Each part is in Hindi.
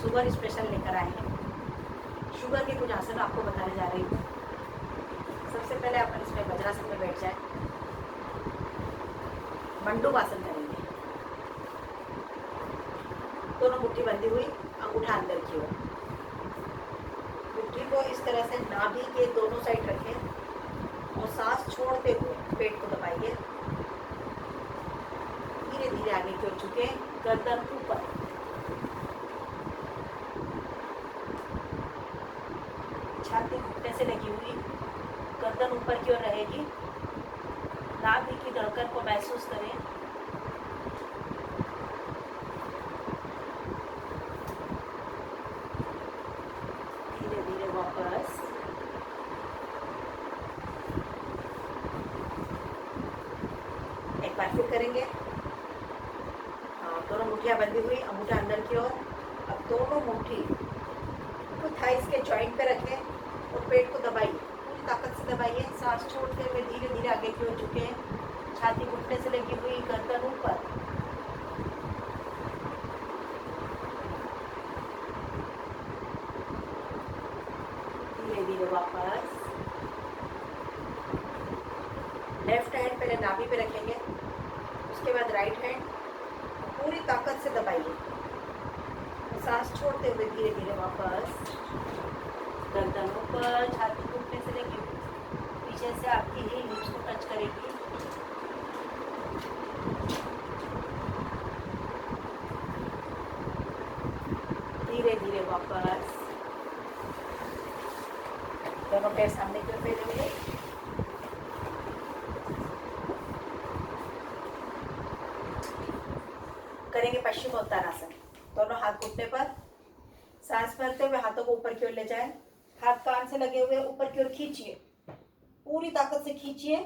शुगर स्पेशल लेकर आए हैं। शुगर के कुछ आसन आपको बताने जा रही हूँ। सबसे पहले अपन इसमें वज्रासन में बैठ जाए, मंडूकासन करेंगे। दोनों मुट्ठी बंधी हुई, अंगूठा अंदर की ओर। मुट्ठी को इस तरह से नाभि के दोनों साइड रखें और सांस छोड़ते हुए पेट को दबाइए। धीरे धीरे आगे की ओर झुके, गर्दन ऊपर, छाती घुटने से लगी हुई, गर्दन ऊपर की ओर रहेगी। नाभि की धड़कन को महसूस करें। धीरे धीरे वापस। एक बार फिर करेंगे। दोनों मुट्ठियां बंधी हुई, अंगूठा अंदर की ओर। अब दोनों मुट्ठी को थाइस के जॉइंट पे रखें और पेट को दबाइए, पूरी ताकत से दबाइए। सांस छोड़ते हुए धीरे धीरे आगे की ओर झुके, छाती घुटने से लगी हुई, गर्दन ऊपर। धीरे धीरे वापस। लेफ्ट हैंड पहले नाभि पे रखेंगे, उसके बाद राइट हैंड पूरी ताकत से दबाइए। सांस छोड़ते हुए धीरे धीरे वापस, गर्दन ऊपर, छाती घुटने से लगी हुई, पीछे से आपकी हील हिप्स को टच करेगी। धीरे धीरे वापस, दोनों पैर सामने की ओर फैले हुए। करेंगे पश्चिमोत्तानासन। दोनों हाथ घुटने पर, सांस भरते हुए हाथों को ऊपर की ओर ले जाएं। हाथ कान से लगे हुए ऊपर की ओर खींचिए, पूरी ताकत से खींचिए,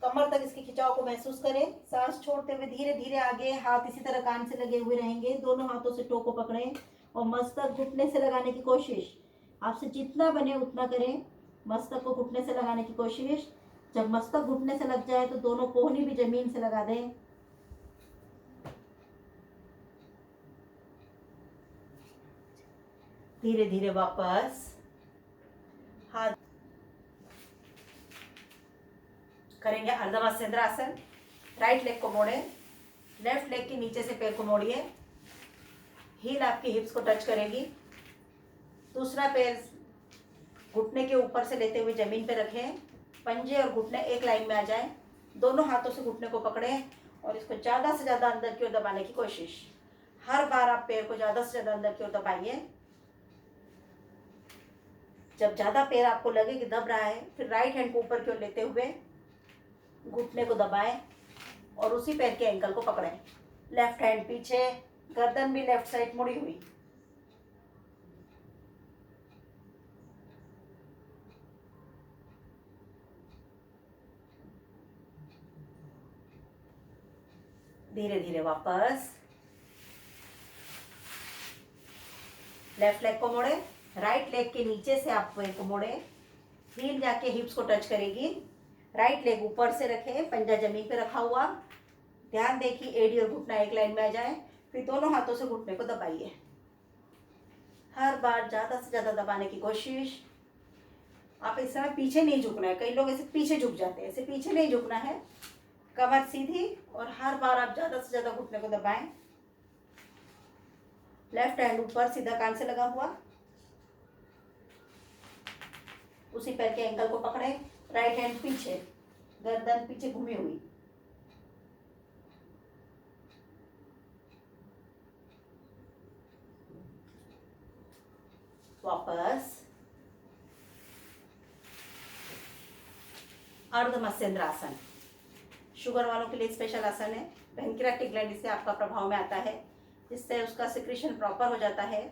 कमर तक इसके खिंचाव को महसूस करें। सांस छोड़ते हुए धीरे धीरे आगे, हाथ इसी तरह कान से लगे हुए रहेंगे। दोनों हाथों से टो को पकड़ें और मस्तक घुटने से लगाने की कोशिश। आपसे जितना बने उतना करें। मस्तक को घुटने से लगाने की कोशिश। जब मस्तक घुटने से लग जाए तो दोनों कोहनी भी जमीन से लगा दें। धीरे धीरे वापस, हाथ करेंगे अर्धमत्स्येंद्रासन। राइट लेग को मोड़ें, लेफ्ट लेग के नीचे से पैर को मोड़िए, हील आपकी हिप्स को टच करेगी। दूसरा पैर घुटने के ऊपर से लेते हुए जमीन पे रखें, पंजे और घुटने एक लाइन में आ जाएं। दोनों हाथों से घुटने को पकड़ें और इसको ज़्यादा से ज़्यादा अंदर की ओर दबाने की कोशिश। हर बार आप पैर को ज़्यादा से ज़्यादा अंदर की ओर दबाइए। जब ज़्यादा पैर आपको लगे कि दब रहा है, फिर राइट हैंड को ऊपर की ओर लेते हुए घुटने को दबाएं और उसी पैर के एंकल को पकड़ें। लेफ्ट हैंड पीछे, गर्दन भी लेफ्ट साइड मुड़ी हुई। धीरे धीरे वापस, लेफ्ट लेग को मोड़े, राइट लेग के नीचे से आप पैर को मोड़े, हील जाके हिप्स को टच करेगी। राइट लेग ऊपर से रखें, पंजा जमीन पे रखा हुआ। ध्यान दें कि एड़ी और घुटना एक लाइन में आ जाए। फिर दोनों हाथों से घुटने को दबाइए। हर बार ज़्यादा से ज़्यादा दबाने की कोशिश। आप इस समय पीछे नहीं झुकना है। कई लोग ऐसे पीछे झुक जाते हैं, ऐसे पीछे नहीं झुकना है। कमर सीधी और हर बार आप ज़्यादा से ज़्यादा घुटने को दबाएं। लेफ्ट हैंड ऊपर सीधा कान से लगा हुआ, उसी पैर के एंकल को पकड़े। राइट हैंड पीछे, गर्दन पीछे घूमी हुई। वापस, अर्धमत्स्येंद्रासन। शुगर वालों के लिए स्पेशल आसन है। पैनक्रियाटिक ग्लैंड इससे आपका प्रभाव में आता है, जिससे उसका सिक्रीशन प्रॉपर हो जाता है।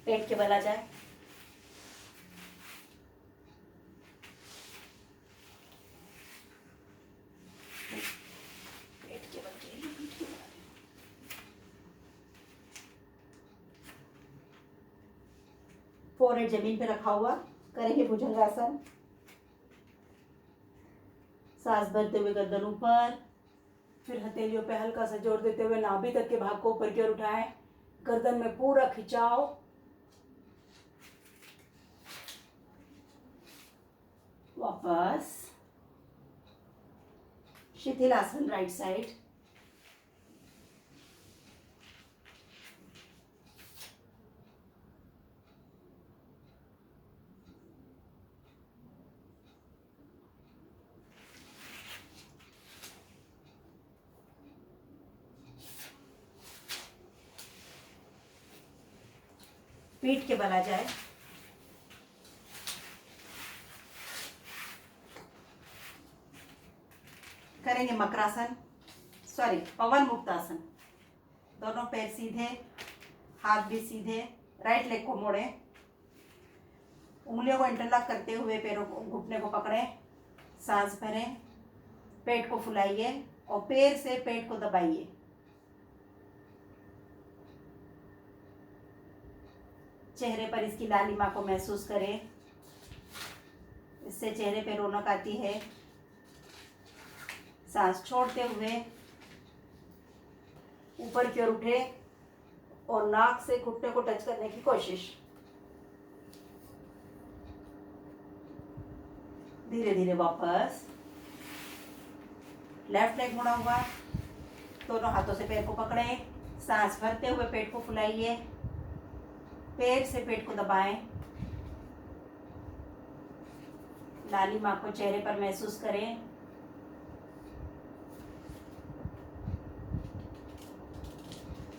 पेट के बल आ जाए। पेट के बल के लिए पीठ के बल आ जाए। फोरहेड जमीन पे रखा हुआ, करेंगे भुजंगासन। सांस भरते हुए गर्दन ऊपर, फिर हथेलियों पे हल्का सा जोर देते हुए नाभि तक के भाग को ऊपर की ओर उठाएं, गर्दन में पूरा खिंचाव। वापस शिथिलासन राइट साइड। पीठ के बल आ जाए। करेंगे मकरासन, सॉरी पवन मुक्तासन। दोनों पैर सीधे, हाथ भी सीधे, राइट लेग को मोड़े, उंगलियों को इंटरलॉक करते हुए पैरों को, घुटने को पकड़े, सांस भरें, पेट को फुलाइए और पैर से पेट को दबाइए। चेहरे पर इसकी लालिमा को महसूस करें, इससे चेहरे पे रौनक आती है। सांस छोड़ते हुए ऊपर की ओर उठे और नाक से घुटने को टच करने की कोशिश। धीरे धीरे वापस। लेफ्ट लेग मुड़ा हुआ, दोनों हाथों से पैर को पकड़ें, सांस भरते हुए पेट को फुलाइए, पैर से पेट को दबाएं, लालिमा को चेहरे पर महसूस करें।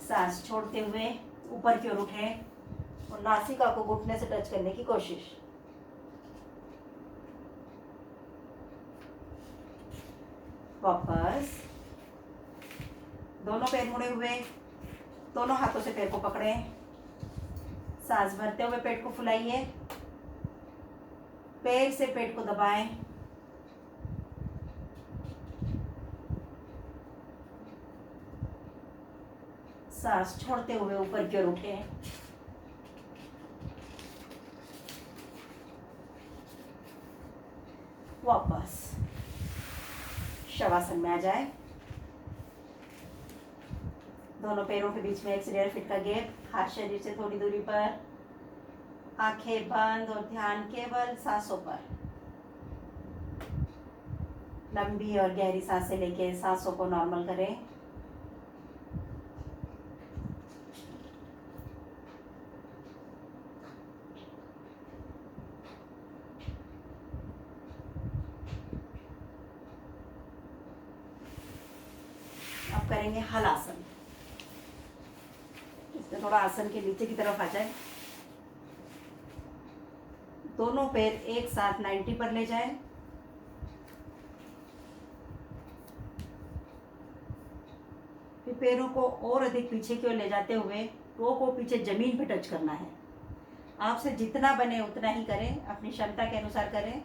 सांस छोड़ते हुए ऊपर की ओर उठें और नासिका को घुटने से टच करने की कोशिश। वापस। दोनों पैर मुड़े हुए, दोनों हाथों से पैर को पकड़ें, सांस भरते हुए पेट को फुलाइए, पैर से पेट को दबाएं, सांस छोड़ते हुए ऊपर की ओर उठें। वापस शवासन में आ जाए। दोनों पैरों के बीच में 1 से 1.5 फीट का गैप, हाथ शरीर से थोड़ी दूरी पर, आंखें बंद और ध्यान केवल सांसों पर। लंबी और गहरी सांसें लेके सांसों को नॉर्मल करें। अब करेंगे हलासन। इसमें थोड़ा आसन के नीचे की तरफ आ जाए, दोनों पैर एक साथ 90 पर ले जाएं, फिर पैरों को और अधिक पीछे की ओर ले जाते हुए टो को पीछे जमीन पे टच करना है। आपसे जितना बने उतना ही करें, अपनी क्षमता के अनुसार करें।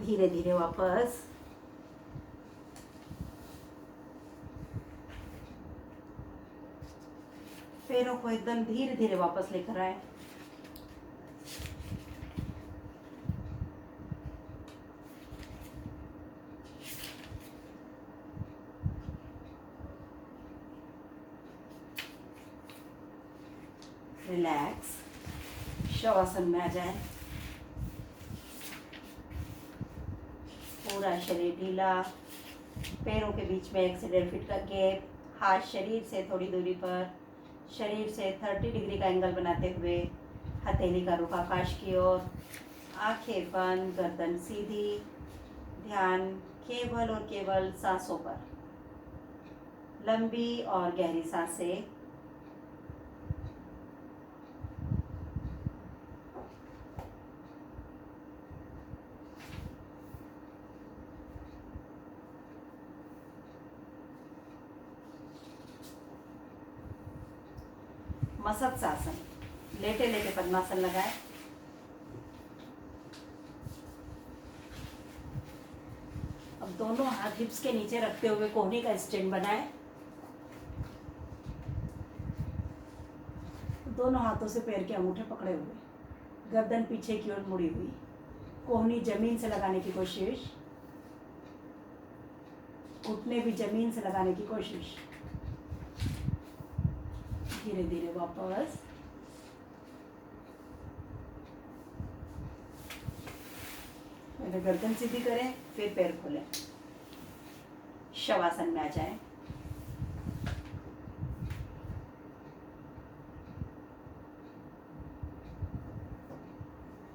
धीरे धीरे वापस। पैरों को एकदम धीरे धीरे वापस लेकर आए। रिलैक्स, शवासन में आ जाए। पूरा शरीर ढीला, पैरों के बीच में 1 से 1.5 फीट का गैप, हाथ शरीर से थोड़ी दूरी पर, शरीर से 30 डिग्री का एंगल बनाते हुए हथेली का रुख आकाश की ओर, आंखें बंद, गर्दन सीधी, ध्यान केवल और केवल सांसों पर। लंबी और गहरी सांसें। मत्स्यासन, लेटे लेटे पद्मासन लगाए। अब दोनों हाथ हिप्स के नीचे रखते हुए कोहनी का स्टैंड बनाए। दोनों हाथों से पैर के अंगूठे पकड़े हुए, गर्दन पीछे की ओर मुड़ी हुई, कोहनी जमीन से लगाने की कोशिश, घुटने भी जमीन से लगाने की कोशिश। धीरे धीरे वापस। पहले गर्दन सीधी करें, फिर पैर खोलें, शवासन में आ जाएं।